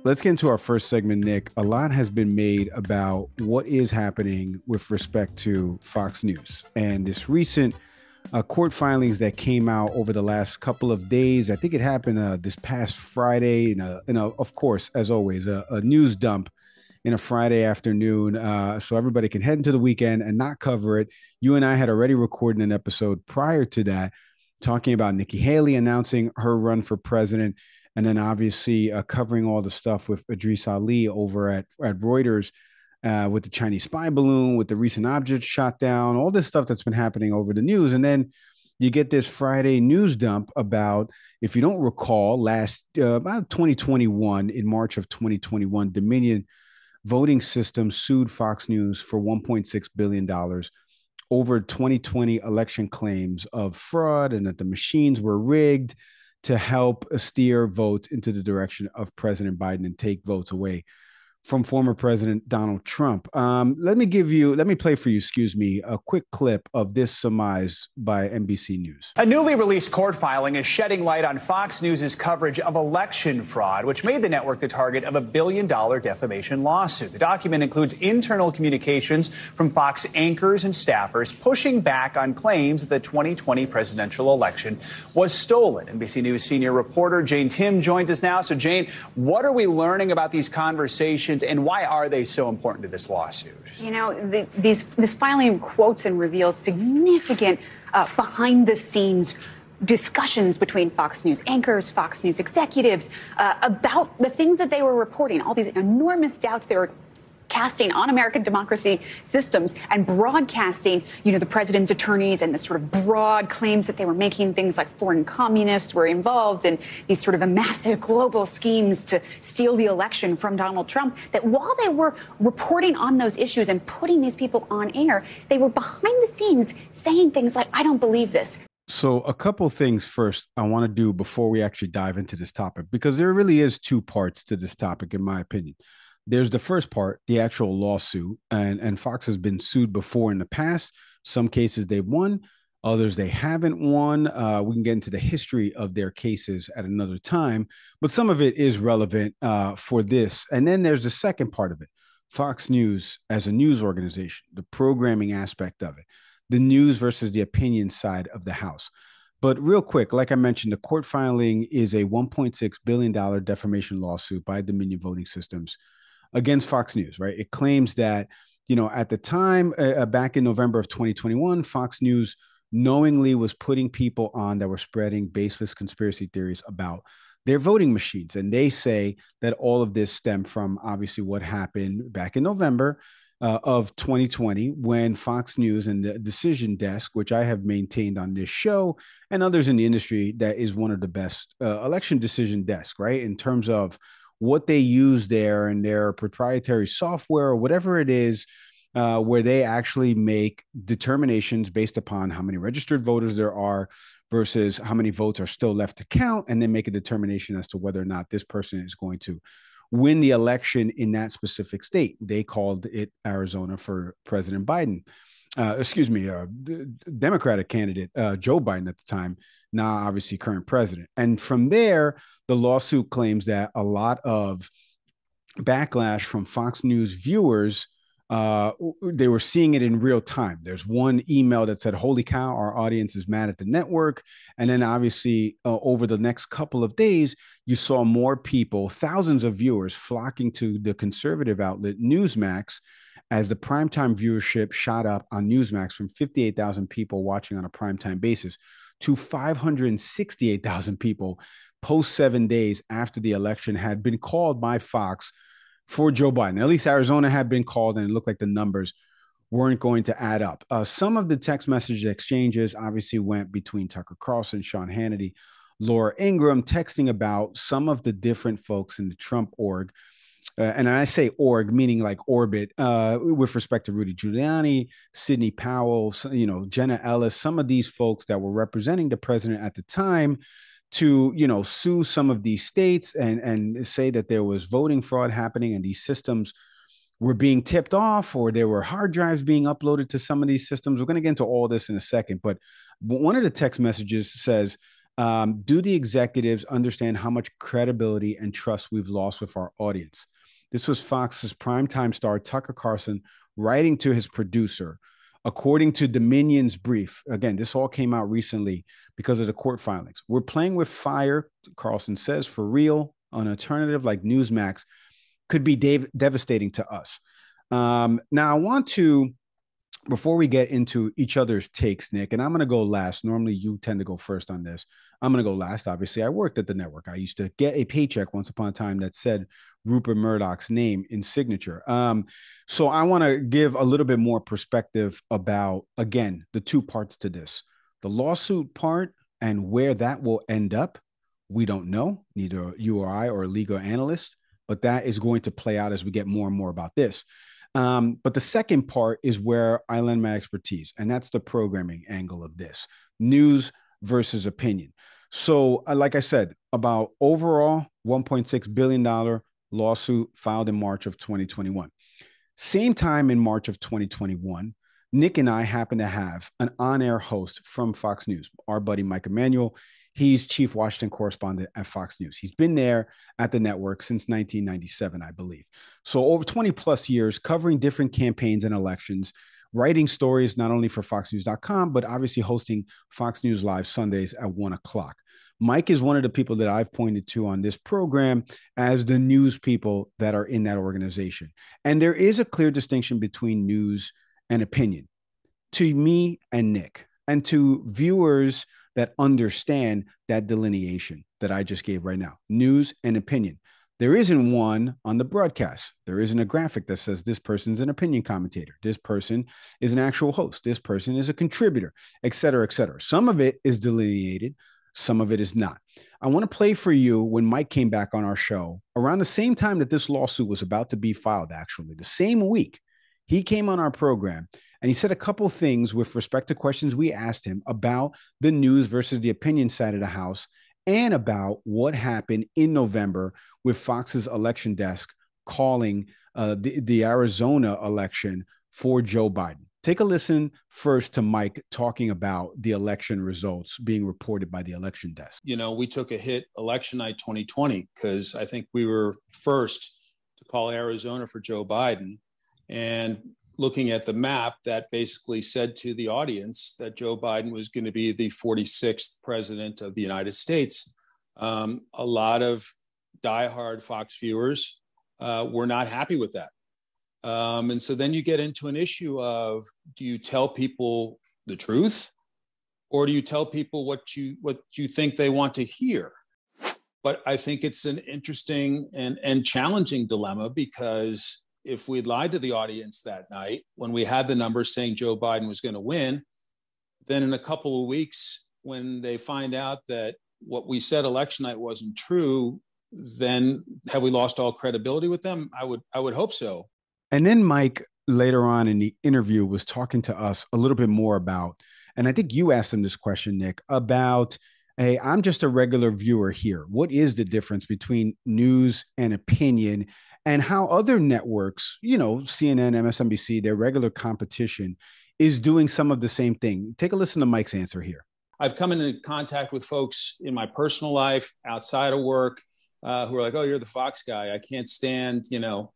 Let's get into our first segment, Nick. A lot has been made about what is happening with respect to Fox News and this recent court filings that came out over the last couple of days. I think it happened this past Friday. Of course, as always, a news dump in a Friday afternoon, so everybody can head into the weekend and not cover it. You and I had already recorded an episode prior to that, talking about Nikki Haley announcing her run for president, and then obviously covering all the stuff with Idris Ali over at Reuters, with the Chinese spy balloon, with the recent object shot down, all this stuff that's been happening over the news. And then you get this Friday news dump about, if you don't recall, about 2021, in March of 2021, Dominion Voting Systems sued Fox News for $1.6 billion over 2020 election claims of fraud and that the machines were rigged to help steer votes into the direction of President Biden and take votes away from former President Donald Trump. Let me play for you, a quick clip of this surmise by NBC News. A newly released court filing is shedding light on Fox News' coverage of election fraud, which made the network the target of a $1 billion defamation lawsuit. The document includes internal communications from Fox anchors and staffers pushing back on claims that the 2020 presidential election was stolen. NBC News senior reporter Jane Tim joins us now. So, Jane, what are we learning about these conversations, and why are they so important to this lawsuit? You know, this filing quotes and reveals significant behind-the-scenes discussions between Fox News anchors, Fox News executives, about the things that they were reporting, all these enormous doubts they were casting on American democracy systems and broadcasting, the president's attorneys and the sort of broad claims that they were making, things like foreign communists were involved in these sort of massive global schemes to steal the election from Donald Trump, that while they were reporting on those issues and putting these people on air, they were behind the scenes saying things like, I don't believe this. So a couple things first I want to do before we actually dive into this topic, because there really is two parts to this topic, in my opinion. There's the first part, the actual lawsuit, and Fox has been sued before in the past. Some cases they've won, others they haven't won. We can get into the history of their cases at another time, but some of it is relevant for this. And then there's the second part of it, Fox News as a news organization, the programming aspect of it, the news versus the opinion side of the house. But real quick, like I mentioned, the court filing is a $1.6 billion defamation lawsuit by Dominion Voting Systems against Fox News, right? It claims that, at the time, back in November of 2021, Fox News knowingly was putting people on that were spreading baseless conspiracy theories about their voting machines. And they say that all of this stemmed from, obviously, what happened back in November of 2020, when Fox News and the Decision Desk, which I have maintained on this show and others in the industry, that is one of the best election decision desks, right? In terms of what they use there and their proprietary software or whatever it is, where they actually make determinations based upon how many registered voters there are versus how many votes are still left to count, and then make a determination as to whether or not this person is going to win the election in that specific state. They called it Arizona for President Biden. Democratic candidate Joe Biden at the time, now obviously current president. And from there, the lawsuit claims that a lot of backlash from Fox News viewers, they were seeing it in real time. There's one email that said, "Holy cow, our audience is mad at the network." And then obviously over the next couple of days, you saw more people, thousands of viewers flocking to the conservative outlet Newsmax, as the primetime viewership shot up on Newsmax from 58,000 people watching on a primetime basis to 568,000 people post 7 days after the election had been called by Fox for Joe Biden. At least Arizona had been called, and it looked like the numbers weren't going to add up. Some of the text message exchanges obviously went between Tucker Carlson, Sean Hannity, Laura Ingraham, texting about some of the different folks in the Trump org. And I say org, meaning like orbit, with respect to Rudy Giuliani, Sidney Powell, Jenna Ellis, some of these folks that were representing the president at the time, to, sue some of these states and say that there was voting fraud happening and these systems were being tipped off, or there were hard drives being uploaded to some of these systems. We're going to get into all this in a second. But one of the text messages says, Do the executives understand how much credibility and trust we've lost with our audience? This was Fox's primetime star, Tucker Carlson, writing to his producer. According to Dominion's brief, again, this all came out recently because of the court filings. We're playing with fire, Carlson says, for real. An alternative like Newsmax could be devastating to us. Now, I want to, before we get into each other's takes, Nick, and I'm going to go last. Normally, you tend to go first on this. I'm going to go last. Obviously, I worked at the network. I used to get a paycheck once upon a time that said Rupert Murdoch's name in signature. So I want to give a little bit more perspective about, again, the two parts to this. The lawsuit part and where that will end up, we don't know, neither you or I or a legal analyst, but that is going to play out as we get more and more about this. But the second part is where I lend my expertise, and that's the programming angle of this, news versus opinion. So like I said, about overall $1.6 billion lawsuit filed in March of 2021. Same time in March of 2021, Nick and I happen to have an on-air host from Fox News, our buddy Mike Emanuel. He's chief Washington correspondent at Fox News. He's been there at the network since 1997, I believe. So over 20 plus years covering different campaigns and elections, writing stories not only for foxnews.com, but obviously hosting Fox News Live Sundays at 1 o'clock. Mike is one of the people that I've pointed to on this program as the news people that are in that organization. And there is a clear distinction between news and opinion to me and Nick, and to viewers that understand that delineation that I just gave right now, news and opinion. There isn't one on the broadcast. There isn't a graphic that says this person's an opinion commentator. This person is an actual host. This person is a contributor, et cetera, et cetera. Some of it is delineated. Some of it is not. I want to play for you when Mike came back on our show around the same time that this lawsuit was about to be filed, actually, the same week. He came on our program and he said a couple of things with respect to questions we asked him about the news versus the opinion side of the house and about what happened in November with Fox's election desk calling the Arizona election for Joe Biden. Take a listen first to Mike talking about the election results being reported by the election desk. You know, we took a hit election night 2020 because I think we were first to call Arizona for Joe Biden. And looking at the map, that basically said to the audience that Joe Biden was going to be the 46th president of the United States. A lot of diehard Fox viewers were not happy with that. And so then you get into an issue of, do you tell people the truth or do you tell people what you think they want to hear? But I think it's an interesting and challenging dilemma, because if we'd lied to the audience that night when we had the numbers saying Joe Biden was going to win, then in a couple of weeks, when they find out that what we said election night wasn't true, then have we lost all credibility with them? I would hope so. And then Mike later on in the interview was talking to us a little bit more about, and I think you asked him this question, Nick, about, hey, I'm just a regular viewer here. What is the difference between news and opinion, and how other networks, you know, CNN, MSNBC, their regular competition is doing some of the same thing? Take a listen to Mike's answer here. I've come into contact with folks in my personal life outside of work who are like, oh, you're the Fox guy. I can't stand, you know,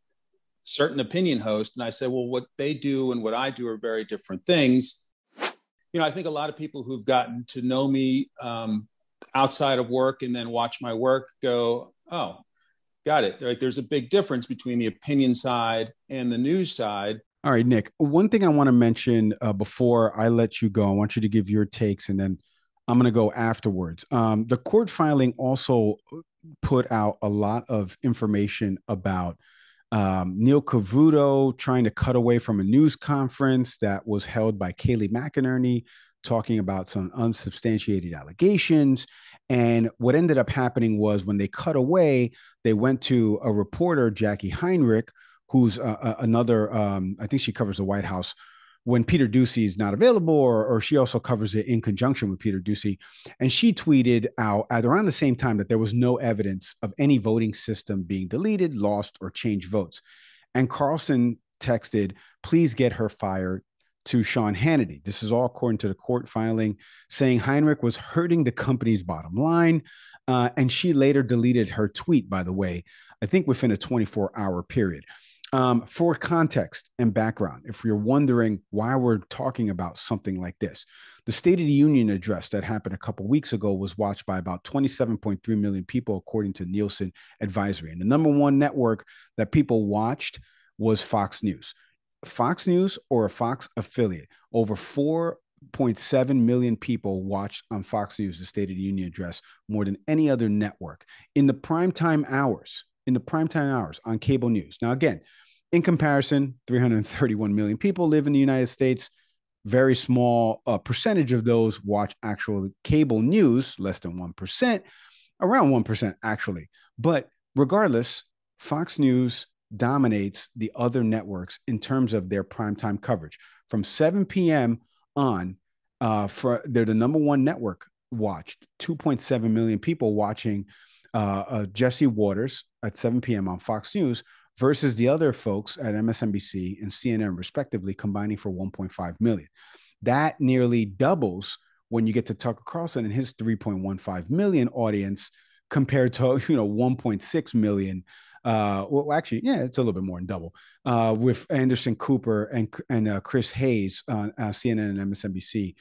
certain opinion host. And I said, well, what they do and what I do are very different things. You know, I think a lot of people who've gotten to know me outside of work and then watch my work go, oh, got it. Like, there's a big difference between the opinion side and the news side. All right, Nick, one thing I want to mention before I let you go, I want you to give your takes and then I'm going to go afterwards. The court filing also put out a lot of information about Neil Cavuto trying to cut away from a news conference that was held by Kayleigh McEnerney, talking about some unsubstantiated allegations. And what ended up happening was when they cut away, they went to a reporter, Jackie Heinrich, who's another, I think she covers the White House when Peter Doocy is not available, or she also covers it in conjunction with Peter Doocy. And she tweeted out at around the same time that there was no evidence of any voting system being deleted, lost, or changed votes. And Carlson texted, please get her fired. to Sean Hannity. This is all according to the court filing, saying Heinrich was hurting the company's bottom line. And she later deleted her tweet, by the way, I think within a 24-hour period. For context and background, if you're wondering why we're talking about something like this, the State of the Union address that happened a couple of weeks ago was watched by about 27.3 million people, according to Nielsen Advisory. And the number one network that people watched was Fox News. Fox News or a Fox affiliate, over 4.7 million people watched on Fox News, the State of the Union address, more than any other network in the primetime hours. On cable news. Now, again, in comparison, 331 million people live in the United States. Very small percentage of those watch actual cable news, less than 1%, around 1% actually. But regardless, Fox News dominates the other networks in terms of their primetime coverage. From 7 p.m. on, they're the number one network watched. 2.7 million people watching Jesse Waters at 7 p.m. on Fox News versus the other folks at MSNBC and CNN, respectively, combining for 1.5 million. That nearly doubles when you get to Tucker Carlson and his 3.15 million audience compared to 1.6 million. Well, actually, yeah, it's a little bit more than double with Anderson Cooper and Chris Hayes on CNN and MSNBC.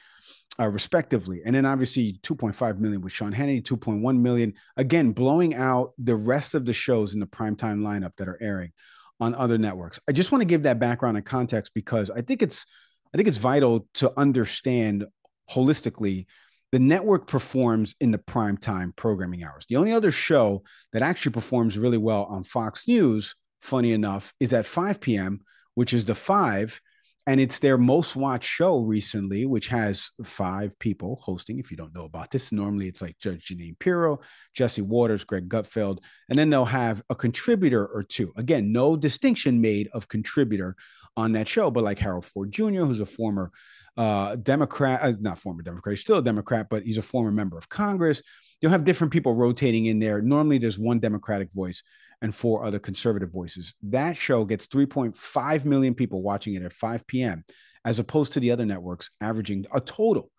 Respectively. And then obviously 2.5 million with Sean Hannity, 2.1 million, again, blowing out the rest of the shows in the primetime lineup that are airing on other networks. I just want to give that background and context because I think it's vital to understand holistically the network performs in the primetime programming hours. The only other show that actually performs really well on Fox News, funny enough, is at 5 p.m., which is The Five. And it's their most watched show recently, which has 5 people hosting. If you don't know about this, normally it's like Judge Jeanine Pirro, Jesse Waters, Greg Gutfeld, and then they'll have a contributor or two. Again, no distinction made of contributor on that show, but like Harold Ford Jr., who's a former Democrat, not former Democrat, he's still a Democrat, but he's a former member of Congress. You'll have different people rotating in there. Normally there's one Democratic voice and 4 other conservative voices. That show gets 3.5 million people watching it at 5 p.m., as opposed to the other networks averaging a total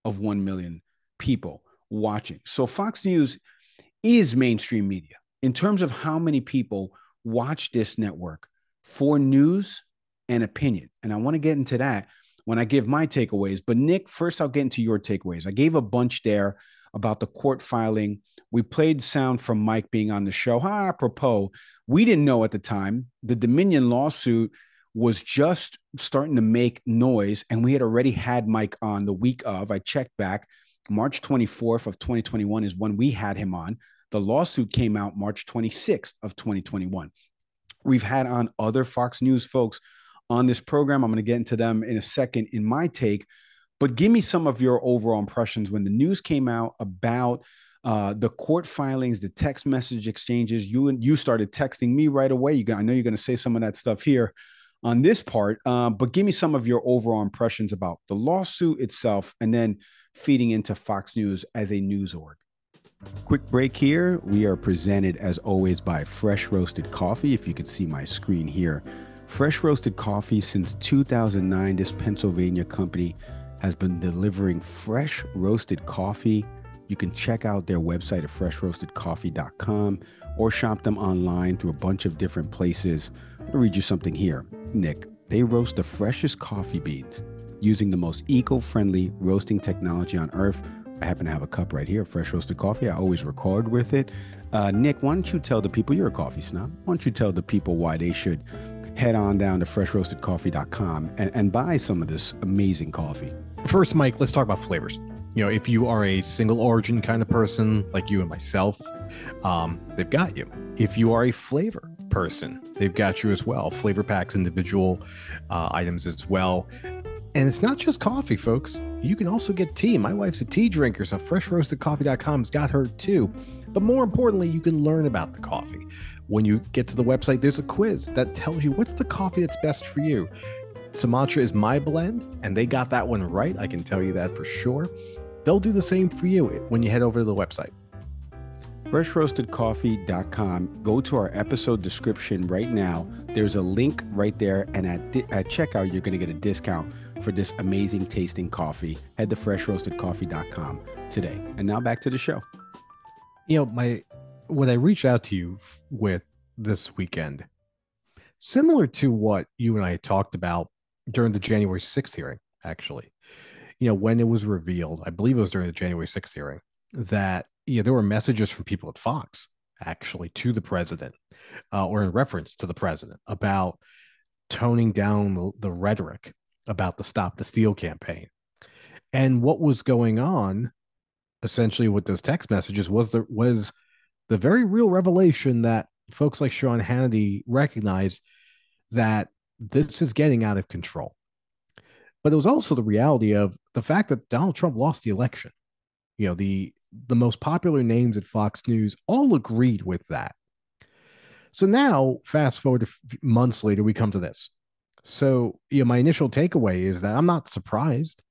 of 1 million people watching. So Fox News is mainstream media in terms of how many people watch this network for news and opinion. And I want to get into that when I give my takeaways. But Nick, first I'll get into your takeaways. I gave a bunch there about the court filing. We played sound from Mike being on the show. Apropos, we didn't know at the time the Dominion lawsuit was just starting to make noise, and we had already had Mike on the week of. I checked back. March 24th of 2021 is when we had him on. The lawsuit came out March 26th of 2021. We've had on other Fox News folks on this program. I'm going to get into them in a second in my take. But give me some of your overall impressions when the news came out about the court filings, the text message exchanges. You started texting me right away. I know you're going to say some of that stuff here on this part, but give me some of your overall impressions about the lawsuit itself and then feeding into Fox News as a news org. Quick break here. We are presented, as always, by Fresh Roasted Coffee. If you could see my screen here. Fresh Roasted Coffee since 2009. This Pennsylvania company has been delivering fresh roasted coffee. You can check out their website at freshroastedcoffee.com or shop them online through a bunch of different places. I'm going to read you something here. Nick, they roast the freshest coffee beans using the most eco-friendly roasting technology on earth. I happen to have a cup right here of fresh roasted coffee. I always record with it. Nick, why don't you tell the people, you're a coffee snob, why don't you tell the people why they should head on down to freshroastedcoffee.com and buy some of this amazing coffee? First, Mike, let's talk about flavors. If you are a single origin kind of person like you and myself, they've got you. If you are a flavor person, they've got you as well. Flavor packs, individual items as well. And it's not just coffee, folks. You can also get tea. My wife's a tea drinker, so freshroastedcoffee.com's got her too. But more importantly, you can learn about the coffee. When you get to the website, there's a quiz that tells you what's the coffee that's best for you. Sumatra is my blend, and they got that one right. I can tell you that for sure. They'll do the same for you when you head over to the website. freshroastedcoffee.com. Go to our episode description right now. There's a link right there, and at checkout, you're going to get a discount for this amazing tasting coffee. Head to freshroastedcoffee.com today. And now back to the show. What I reached out to you with this weekend, similar to what you and I talked about during the January 6th hearing, actually, when it was revealed, I believe it was during the January 6th hearing, that there were messages from people at Fox actually to the president or in reference to the president about toning down the rhetoric about the Stop the Steal campaign. And what was going on essentially with those text messages was the very real revelation that folks like Sean Hannity recognized that this is getting out of control. But it was also the reality of the fact that Donald Trump lost the election. The most popular names at Fox News all agreed with that. So now, fast forward months later, we come to this. So, my initial takeaway is that I'm not surprised.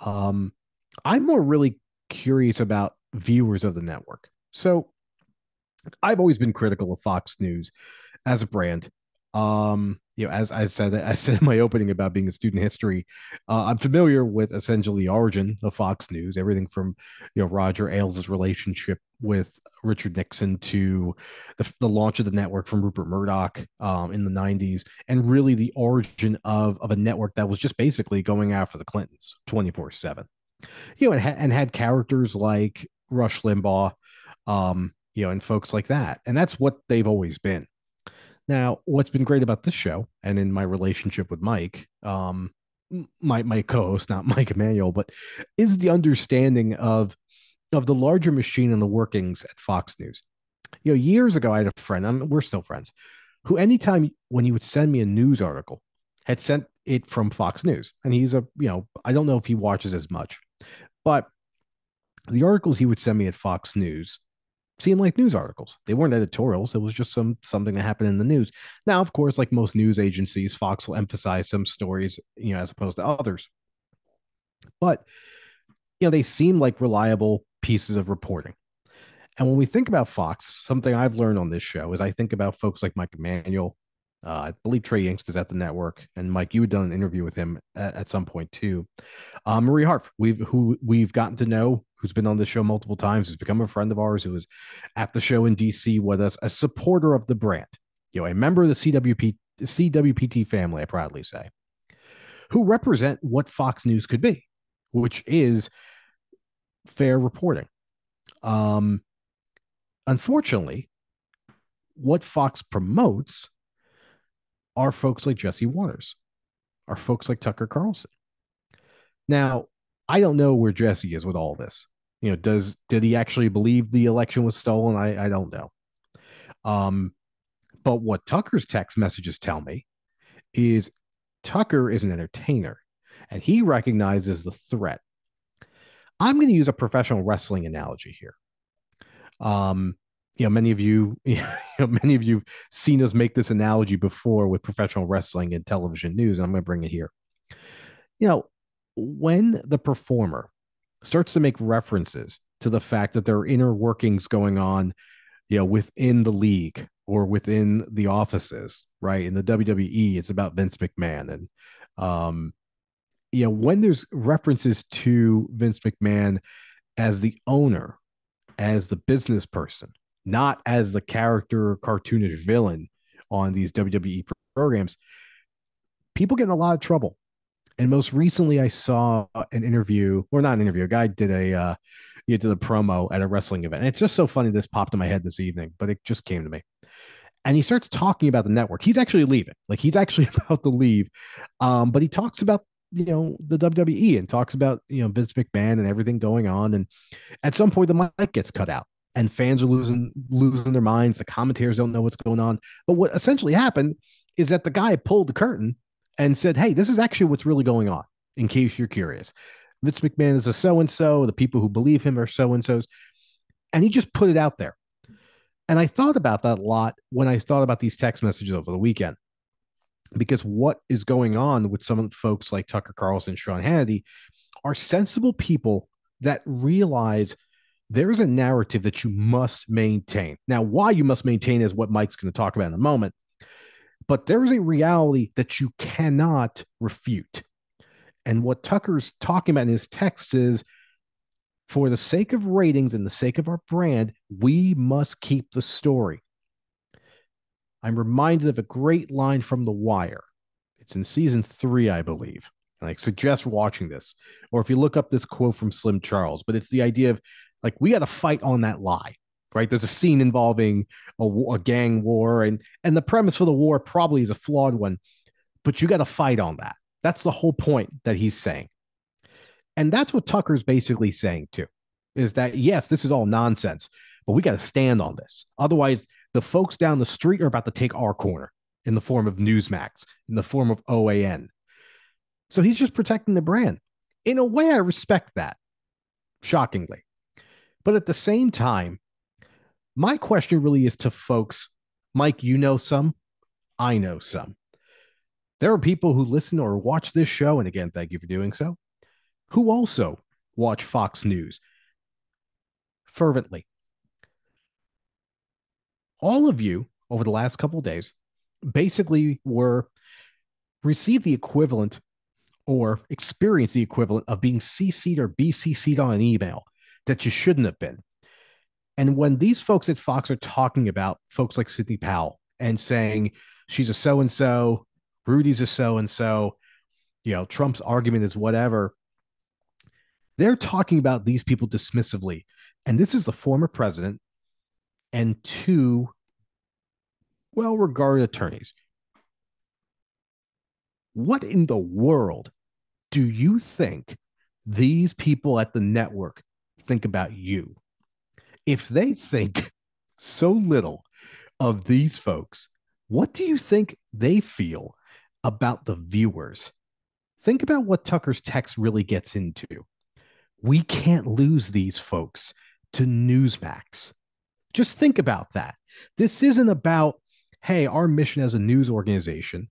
I'm more really curious about viewers of the network. So, I've always been critical of Fox News as a brand. As I said in my opening about being a student history, I'm familiar with essentially the origin of Fox News, everything from Roger Ailes' relationship with Richard Nixon to the launch of the network from Rupert Murdoch in the 90s, and really the origin of a network that was just basically going after the Clintons 24/7. And had characters like Rush Limbaugh, and folks like that, and that's what they've always been. Now, what's been great about this show, and in my relationship with Mike, my co-host, not Mike Emanuel, but is the understanding of the larger machine and the workings at Fox News. Years ago, I had a friend, we're still friends, who anytime when he would send me a news article, had sent it from Fox News. And he's I don't know if he watches as much, but the articles he would send me at Fox News seemed like news articles. They weren't editorials. It was just something that happened in the news. Now, of course, like most news agencies, Fox will emphasize some stories, as opposed to others. But, they seem like reliable pieces of reporting. And when we think about Fox, something I've learned on this show is I think about folks like Mike Emanuel. I believe Trey Yingst is at the network, and Mike, you had done an interview with him at some point too. Marie Harf, we've gotten to know, who's been on the show multiple times, who's become a friend of ours, who was at the show in DC with us, a supporter of the brand, a member of the CWPT family, I proudly say, who represent what Fox News could be, which is fair reporting. Unfortunately, what Fox promotes are folks like Jesse Waters, are folks like Tucker Carlson. Now, I don't know where Jesse is with all this. Did he actually believe the election was stolen? I don't know. But what Tucker's text messages tell me is Tucker is an entertainer, and he recognizes the threat. I'm going to use a professional wrestling analogy here. Many of you, many of you've seen us make this analogy before with professional wrestling and television news, and I'm going to bring it here. When the performer starts to make references to the fact that there are inner workings going on, within the league or within the offices, right? In the WWE, it's about Vince McMahon. And, when there's references to Vince McMahon as the owner, as the business person, not as the character cartoonish villain on these WWE programs, people get in a lot of trouble. And most recently, I saw an interview, or not an interview. A guy did a promo at a wrestling event. And it's just so funny. This popped in my head this evening, but it just came to me. And he starts talking about the network. He's actually leaving. Like, he's actually about to leave. But he talks about, the WWE, and talks about, Vince McMahon and everything going on. And at some point, the mic gets cut out, and fans are losing their minds. The commentators don't know what's going on. But what essentially happened is that the guy pulled the curtain and said, hey, this is actually what's really going on, in case you're curious. Vince McMahon is a so-and-so. The people who believe him are so-and-sos. And he just put it out there. And I thought about that a lot when I thought about these text messages over the weekend, because what is going on with some of the folks like Tucker Carlson, Sean Hannity, are sensible people that realize there is a narrative that you must maintain. Now, why you must maintain is what Mike's going to talk about in a moment. But there is a reality that you cannot refute. And what Tucker's talking about in his text is, for the sake of ratings and the sake of our brand, we must keep the story. I'm reminded of a great line from The Wire. It's in season 3, I believe. And I suggest watching this. Or if you look up this quote from Slim Charles, but it's the idea of, like, we got to fight on that lie, right? There's a scene involving a gang war, and the premise for the war probably is a flawed one, but you got to fight on that. That's the whole point that he's saying. And that's what Tucker's basically saying too, is that, yes, this is all nonsense, but we got to stand on this. Otherwise, the folks down the street are about to take our corner in the form of Newsmax, in the form of OAN. So he's just protecting the brand. In a way, I respect that, shockingly. But at the same time, my question really is to folks. Mike, you know some, I know some. There are people who listen or watch this show, and again, thank you for doing so, who also watch Fox News fervently. All of you, over the last couple of days, basically received the equivalent or experienced the equivalent of being CC'd or BCC'd on an email that you shouldn't have been. And when these folks at Fox are talking about folks like Sidney Powell and saying she's a so-and-so, Rudy's a so-and-so, Trump's argument is whatever, they're talking about these people dismissively. And this is the former president and 2 well-regarded attorneys. What in the world do you think these people at the network think about you? If they think so little of these folks, what do you think they feel about the viewers? Think about what Tucker's text really gets into. We can't lose these folks to Newsmax. Just think about that. This isn't about, hey, our mission as a news organization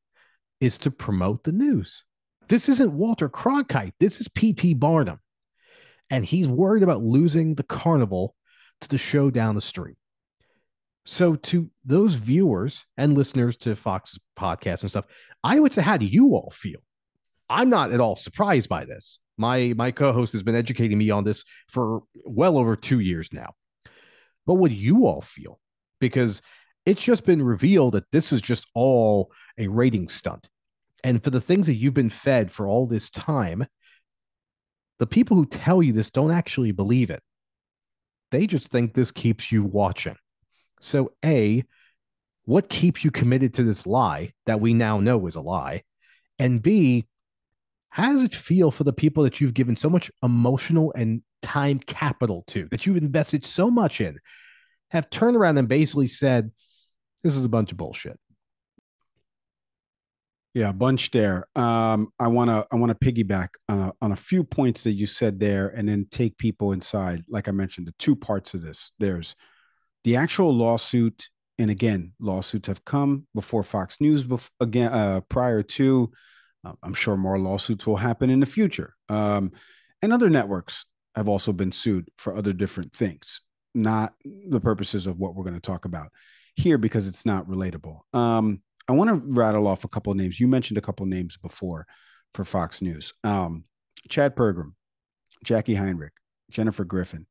is to promote the news. This isn't Walter Cronkite. This is P.T. Barnum. And he's worried about losing the carnival to the show down the street. So to those viewers and listeners to Fox's podcast and stuff, I would say, how do you all feel? I'm not at all surprised by this. My co-host has been educating me on this for well over 2 years now. But what do you all feel? Because it's just been revealed that this is just all a rating stunt. And for the things that you've been fed for all this time, the people who tell you this don't actually believe it. They just think this keeps you watching. So A, what keeps you committed to this lie that we now know is a lie? And B, how does it feel for the people that you've given so much emotional and time capital to, that you've invested so much in, have turned around and basically said, this is a bunch of bullshit? Yeah, a bunch there. I want to piggyback on a few points that you said there, and then take people inside. Like I mentioned, the 2 parts of this. There's the actual lawsuit, and again, lawsuits have come before Fox News. Prior to, I'm sure more lawsuits will happen in the future. And other networks have also been sued for other different things, not the purposes of what we're going to talk about here, because it's not relatable. I want to rattle off a couple of names. You mentioned a couple of names before for Fox News. Chad Pergram, Jackie Heinrich, Jennifer Griffin,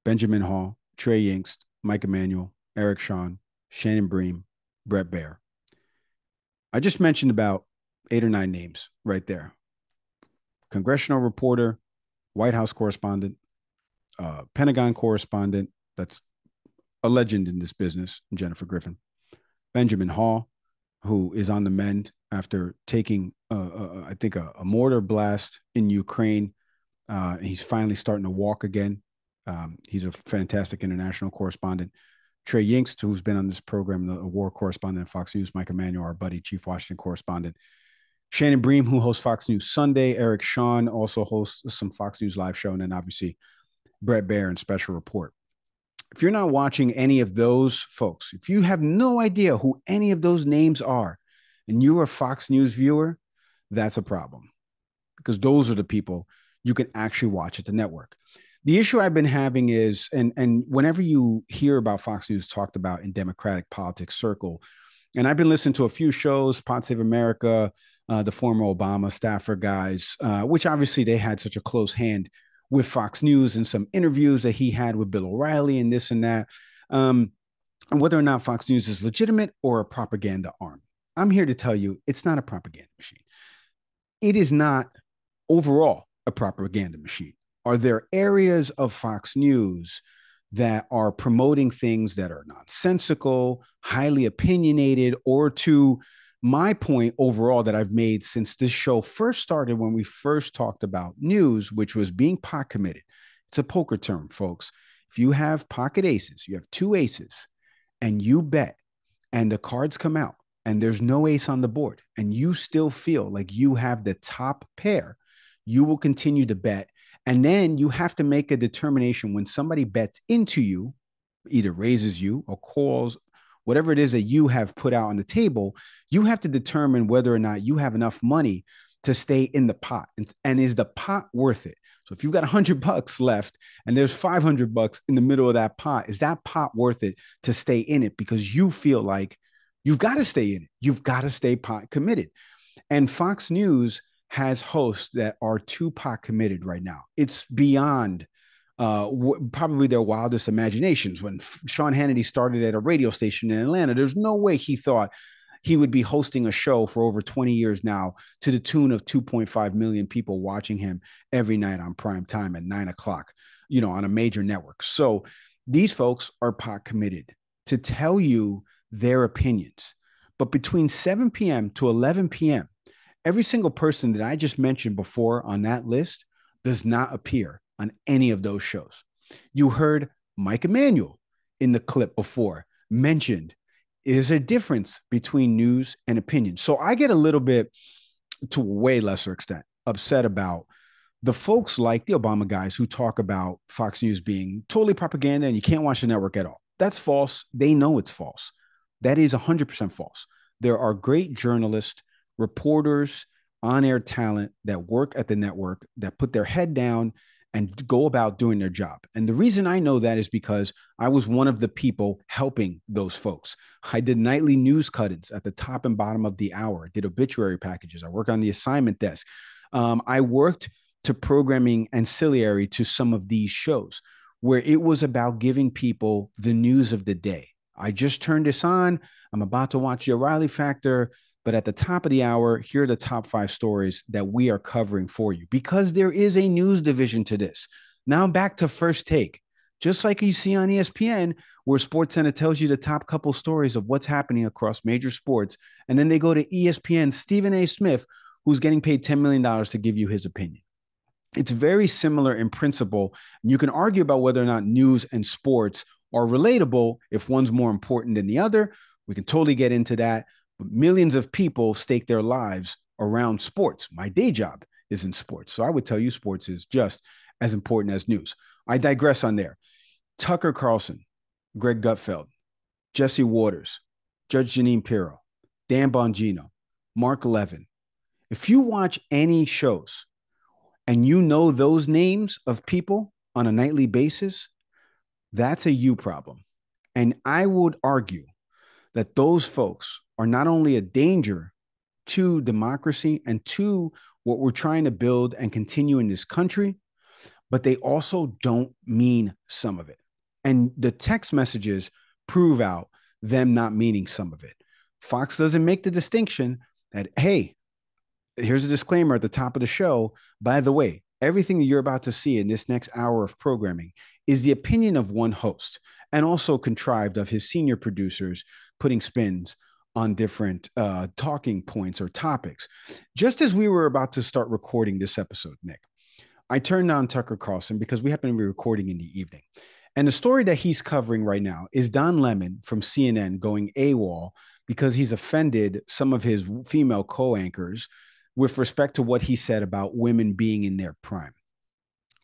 Benjamin Hall, Trey Yingst, Mike Emanuel, Eric Shawn, Shannon Bream, Bret Baier. I just mentioned about 8 or 9 names right there. Congressional reporter, White House correspondent, Pentagon correspondent, that's a legend in this business, Jennifer Griffin. Benjamin Hall, who is on the mend after taking, I think, a mortar blast in Ukraine. He's finally starting to walk again. He's a fantastic international correspondent. Trey Yingst, who's been on this program, the war correspondent at Fox News. Mike Emanuel, our buddy, Chief Washington correspondent. Shannon Bream, who hosts Fox News Sunday. Eric Shawn also hosts some Fox News live show. And then obviously Bret Baier and Special Report. If you're not watching any of those folks, if you have no idea who any of those names are, and you're a Fox News viewer, that's a problem, because those are the people you can actually watch at the network. The issue I've been having is, and whenever you hear about Fox News talked about in Democratic politics circle, and I've been listening to a few shows, Pod Save America, the former Obama staffer guys, which obviously they had such a close hand with Fox News and some interviews that he had with Bill O'Reilly and this and that, and whether or not Fox News is legitimate or a propaganda arm. I'm here to tell you it's not a propaganda machine. It is not overall a propaganda machine. Are there areas of Fox News that are promoting things that are nonsensical, highly opinionated, or to my point overall that I've made since this show first started, when we first talked about news, which was being pot committed? It's a poker term, folks. If you have pocket aces, you have two aces, and you bet, and the cards come out, and there's no ace on the board, and you still feel like you have the top pair, you will continue to bet. And then you have to make a determination when somebody bets into you, either raises you or calls, whatever it is that you have put out on the table, you have to determine whether or not you have enough money to stay in the pot. And is the pot worth it? So if you've got $100 left and there's $500 in the middle of that pot, is that pot worth it to stay in it? Because you feel like you've got to stay in it. You've got to stay pot committed. And Fox News has hosts that are too pot committed right now. It's beyond probably their wildest imaginations. When Sean Hannity started at a radio station in Atlanta, there's no way he thought he would be hosting a show for over 20 years now to the tune of 2.5 million people watching him every night on prime time at 9 o'clock, on a major network. So these folks are pot committed to tell you their opinions. But between 7 p.m. to 11 p.m., every single person that I just mentioned before on that list does not appear on any of those shows. You heard Mike Emanuel in the clip before mentioned, is a difference between news and opinion. So I get a little bit, to a way lesser extent, upset about the folks like the Obama guys who talk about Fox News being totally propaganda and you can't watch the network at all. That's false. They know it's false. That is 100% false. There are great journalists, reporters, on-air talent that work at the network that put their head down and go about doing their job. And the reason I know that is because I was one of the people helping those folks. I did nightly news cut-ins at the top and bottom of the hour. I did obituary packages. I worked on the assignment desk. I worked to programming ancillary to some of these shows where it was about giving people the news of the day. I just turned this on. I'm about to watch the O'Reilly Factor. But at the top of the hour, here are the top 5 stories that we are covering for you, because there is a news division to this. Now back to First Take. Just like you see on ESPN, where SportsCenter tells you the top couple stories of what's happening across major sports. And then they go to ESPN's Stephen A. Smith, who's getting paid $10 million to give you his opinion. It's very similar in principle. You can argue about whether or not news and sports are relatable, if one's more important than the other. We can totally get into that. But millions of people stake their lives around sports. My day job is in sports. So I would tell you sports is just as important as news. I digress on there. Tucker Carlson, Greg Gutfeld, Jesse Waters, Judge Jeanine Pirro, Dan Bongino, Mark Levin. If you watch any shows and you know those names of people on a nightly basis, that's a you problem. And I would argue that those folks are not only a danger to democracy and to what we're trying to build and continue in this country, but they also don't mean some of it. And the text messages prove out them not meaning some of it. Fox doesn't make the distinction that, hey, here's a disclaimer at the top of the show. By the way, everything that you're about to see in this next hour of programming is the opinion of one host, and also contrived of his senior producers putting spins on different talking points or topics. Just as we were about to start recording this episode, Nick, I turned on Tucker Carlson because we happen to be recording in the evening. And the story that he's covering right now is Don Lemon from CNN going AWOL because he's offended some of his female co-anchors with respect to what he said about women being in their prime.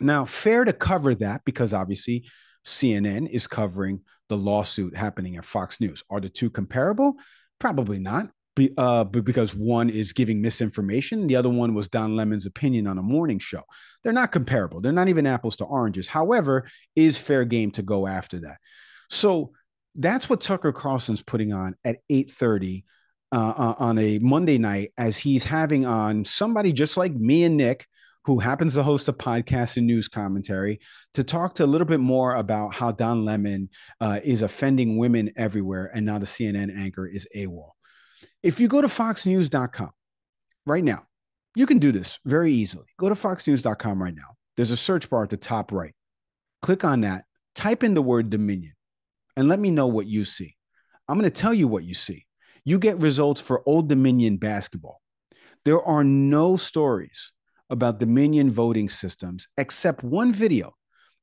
Now, fair to cover that because obviously CNN is covering the lawsuit happening at Fox News. Are the two comparable? Probably not, but because one is giving misinformation, the other one was Don Lemon's opinion on a morning show. They're not comparable. They're not even apples to oranges. However, is fair game to go after that. So that's what Tucker Carlson's putting on at 8:30 on a Monday night as he's having on somebody just like me and Nick, who happens to host a podcast and news commentary, to talk to a little bit more about how Don Lemon is offending women everywhere, and now the CNN anchor is AWOL. If you go to foxnews.com right now, you can do this very easily. Go to foxnews.com right now. There's a search bar at the top right. Click on that, type in the word Dominion, and let me know what you see. I'm going to tell you what you see. You get results for Old Dominion basketball. There are no stories about Dominion voting systems except one video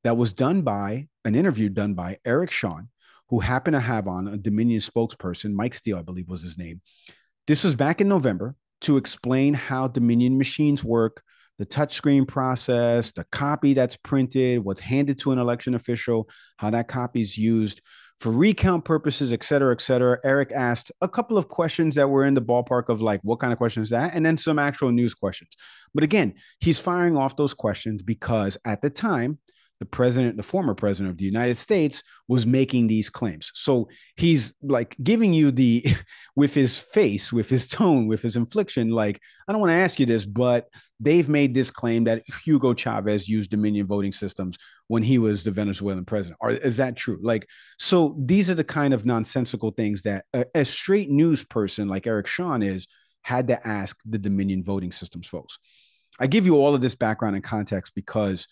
that was done by an interview done by Eric Shawn, who happened to have on a Dominion spokesperson, Mike Steele, I believe was his name. This was back in November to explain how Dominion machines work, the touchscreen process, the copy that's printed, what's handed to an election official, how that copy is used for recount purposes, et cetera, et cetera. Eric asked a couple of questions that were in the ballpark of like, what kind of questions is that? And then some actual news questions. But again, he's firing off those questions because at the time, the former president of the United States was making these claims. So he's like giving you with his face, with his tone, with his inflection, like, I don't want to ask you this, but they've made this claim that Hugo Chavez used Dominion voting systems when he was the Venezuelan president. Is that true? Like, so these are the kind of nonsensical things that a straight news person like Eric Shawn had to ask the Dominion voting systems folks. I give you all of this background and context because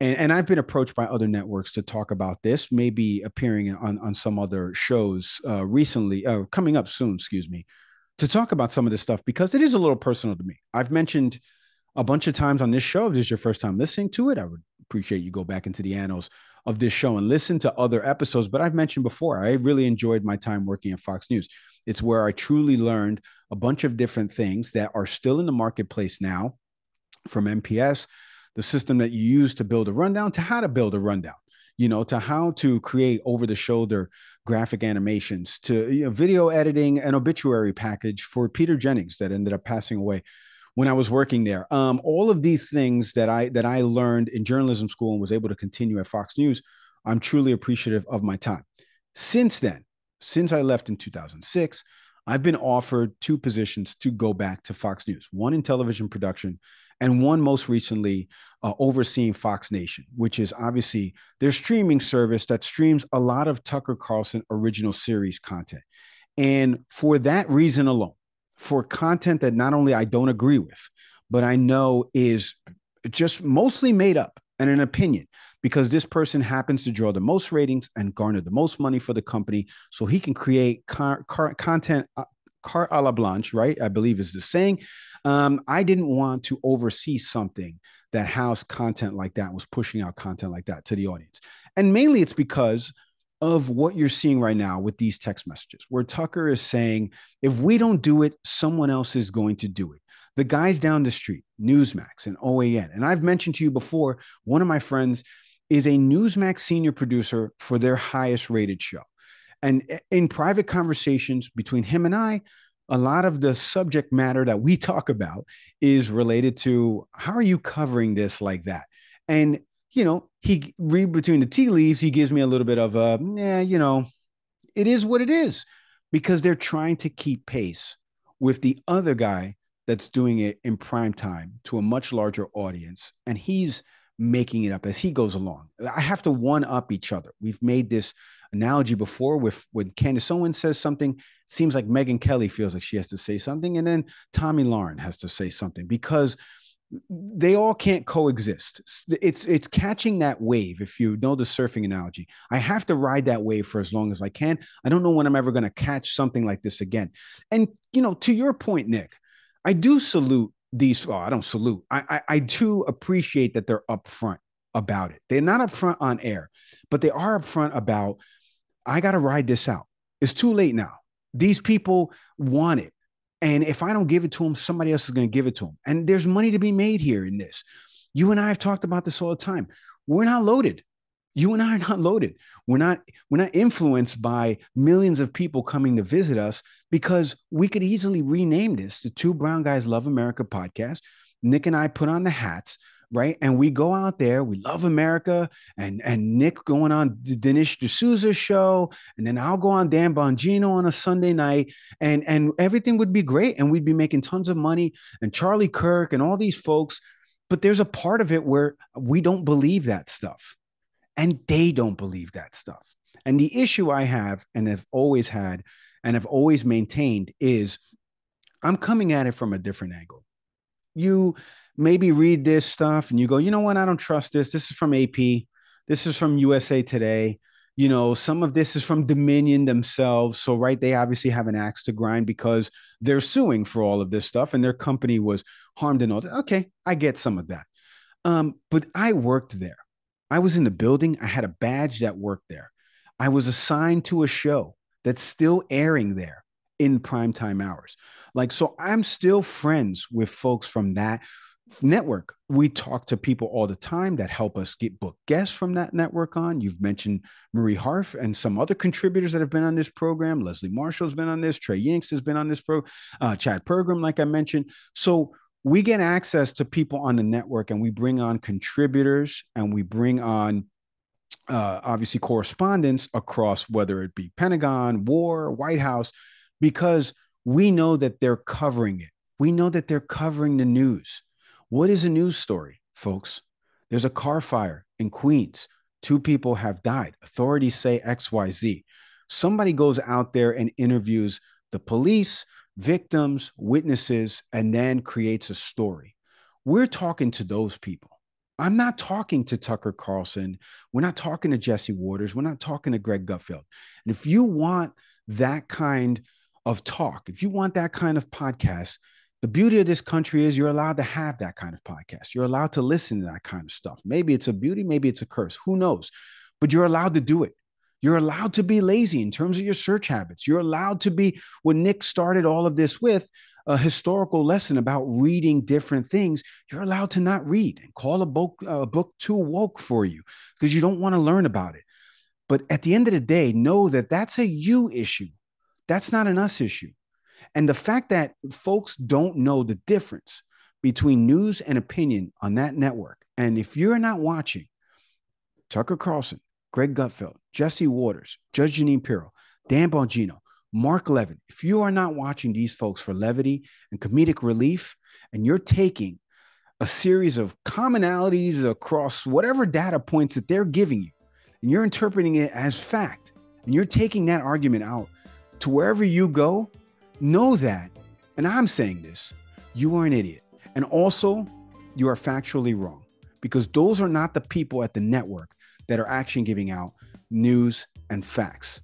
and I've been approached by other networks to talk about this, maybe appearing on some other shows recently, coming up soon, to talk about some of this stuff because it is a little personal to me. I've mentioned a bunch of times on this show, if this is your first time listening to it, I would appreciate you go back into the annals of this show and listen to other episodes. But I've mentioned before, I really enjoyed my time working at Fox News. It's where I truly learned a bunch of different things that are still in the marketplace now, from MPS, the system that you use to build a rundown, to how to build a rundown, to how to create over-the-shoulder graphic animations, to video editing, an obituary package for Peter Jennings that ended up passing away when I was working there. All of these things that I learned in journalism school and was able to continue at Fox News, I'm truly appreciative of my time. Since then, since I left in 2006, I've been offered 2 positions to go back to Fox News, one in television production and one most recently overseeing Fox Nation, which is obviously their streaming service that streams a lot of Tucker Carlson original series content. And for that reason alone, for content that not only I don't agree with, but I know is just mostly made up and an opinion, because this person happens to draw the most ratings and garner the most money for the company so he can create content carte à la blanche, right? I believe is the saying. I didn't want to oversee something that housed content like that, was pushing out content like that to the audience. And mainly it's because of what you're seeing right now with these text messages, where Tucker is saying, if we don't do it, someone else is going to do it. The guys down the street, Newsmax and OAN. And I've mentioned to you before, one of my friends is a Newsmax senior producer for their highest rated show. And in private conversations between him and I, a lot of the subject matter that we talk about is related to, how are you covering this like that? And, he read between the tea leaves, he gives me a little bit of it is what it is, because they're trying to keep pace with the other guy that's doing it in prime time to a much larger audience. And he's making it up as he goes along. I have to one up each other. We've made this analogy before with when Candace Owens says something, it seems like Megyn Kelly feels like she has to say something. And then Tommy Lauren has to say something, because they all can't coexist. It's catching that wave. If you know the surfing analogy, I have to ride that wave for as long as I can. I don't know when I'm ever going to catch something like this again. And, to your point, Nick, I do salute these. Oh, I don't salute. I do appreciate that they're upfront about it. They're not upfront on air, but they are upfront about, I got to ride this out. It's too late now. These people want it. And if I don't give it to them, somebody else is going to give it to them. And there's money to be made here in this. You and I have talked about this all the time. We're not loaded. You and I are not loaded. We're not influenced by millions of people coming to visit us, because we could easily rename this the Two Brown Guys Love America podcast. Nick and I put on the hats. right? And we go out there, we love America, and Nick going on the Dinesh D'Souza show, and then I'll go on Dan Bongino on a Sunday night, and everything would be great, and we'd be making tons of money, and Charlie Kirk and all these folks. But there's a part of it where we don't believe that stuff, and they don't believe that stuff. And the issue I have, and have always had, and have always maintained, is I'm coming at it from a different angle. You maybe read this stuff and you go, you know what? I don't trust this. This is from AP. This is from USA Today. You know, some of this is from Dominion themselves. So, right, they obviously have an axe to grind because they're suing for all of this stuff and their company was harmed and all that. Okay, I get some of that. But I worked there. I was in the building. I had a badge that worked there. I was assigned to a show that's still airing there in primetime hours. Like, so I'm still friends with folks from that network. We talk to people all the time that help us get book guests from that network on. You've mentioned Marie Harf and some other contributors that have been on this program. Leslie Marshall's been on this. Trey Yingst has been on this Chad Pergram, like I mentioned. So we get access to people on the network, and we bring on contributors, and we bring on obviously correspondents across, whether it be Pentagon, War, White House, because we know that they're covering it. We know that they're covering the news. What is a news story, folks? There's a car fire in Queens. 2 people have died. Authorities say XYZ. Somebody goes out there and interviews the police, victims, witnesses, and then creates a story. We're talking to those people. I'm not talking to Tucker Carlson. We're not talking to Jesse Waters. We're not talking to Greg Gutfeld. And if you want that kind of talk, if you want that kind of podcast, the beauty of this country is you're allowed to have that kind of podcast. You're allowed to listen to that kind of stuff. Maybe it's a beauty, maybe it's a curse. Who knows? But you're allowed to do it. You're allowed to be lazy in terms of your search habits. You're allowed to be, when Nick started all of this with a historical lesson about reading different things, you're allowed to not read and call a book too woke for you because you don't want to learn about it. But at the end of the day, know that that's a you issue. That's not an us issue. And the fact that folks don't know the difference between news and opinion on that network, and if you're not watching Tucker Carlson, Greg Gutfeld, Jesse Waters, Judge Jeanine Pirro, Dan Bongino, Mark Levin, if you are not watching these folks for levity and comedic relief, and you're taking a series of commonalities across whatever data points that they're giving you, and you're interpreting it as fact, and you're taking that argument out to wherever you go, know that, and I'm saying this, you are an idiot. And also, you are factually wrong, because those are not the people at the network that are actually giving out news and facts.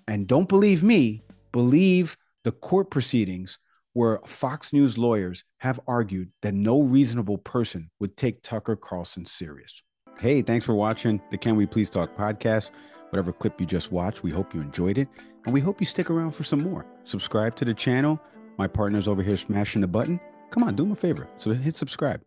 And don't believe me, believe the court proceedings where Fox News lawyers have argued that no reasonable person would take Tucker Carlson serious. Hey, thanks for watching the Can We Please Talk podcast. Whatever clip you just watched, we hope you enjoyed it. And we hope you stick around for some more. Subscribe to the channel. My partner's over here smashing the button. Come on, do him a favor. So hit subscribe.